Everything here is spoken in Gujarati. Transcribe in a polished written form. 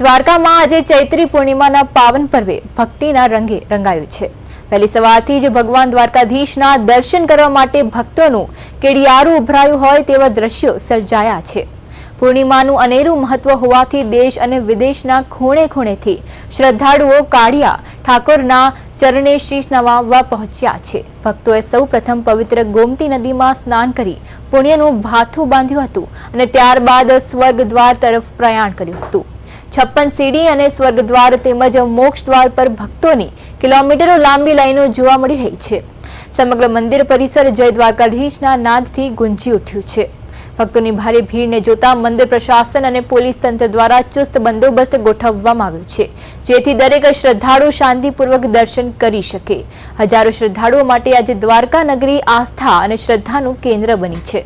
દ્વારકામાં આજે ચૈત્રી પૂર્ણિમાના પાવન પર્વે ભક્તિના રંગે રંગાયું છે। વહેલી સવારથી જ ભગવાન દ્વારકાધીશના દર્શન કરવા માટે ભક્તોનું કેડિયારું ઉભરાયું હોય તેવા દ્રશ્યો સર્જાયા છે। પૂર્ણિમાનું અનેરું મહત્વ હોવાથી દેશ અને વિદેશના ખૂણે ખૂણેથી શ્રદ્ધાળુઓ કાળિયા ઠાકોરના ચરણે શીશ નવાવવા પહોંચ્યા છે। ભક્તોએ સૌપ્રથમ પવિત્ર ગોમતી નદીમાં સ્નાન કરી પુણ્યનું ભાથું બાંધ્યું હતું અને ત્યારબાદ સ્વર્ગદ્વાર તરફ પ્રયાણ કર્યું હતું। 56 સીડી અને સ્વર્ગદ્વાર તેમજ મોક્ષ દ્વાર પર ભક્તોની કિલોમીટરો લાંબી લાઈનો જોવા મળી રહી છે। સમગ્ર મંદિર પરિસર જય દ્વારકાધીશના નાદથી ગુંજી ઉઠ્યું છે। ભક્તોની ભારે ભીડને જોતા મંદિર પ્રશાસન અને પોલીસ તંત્ર દ્વારા ચુસ્ત બંદોબસ્ત ગોઠવવામાં આવ્યો છે, જેથી દરેક શ્રદ્ધાળુ શાંતિપૂર્વક દર્શન કરી શકે। હજારો શ્રદ્ધાળુઓ માટે આજે દ્વારકા નગરી આસ્થા અને શ્રદ્ધાનું કેન્દ્ર બની છે।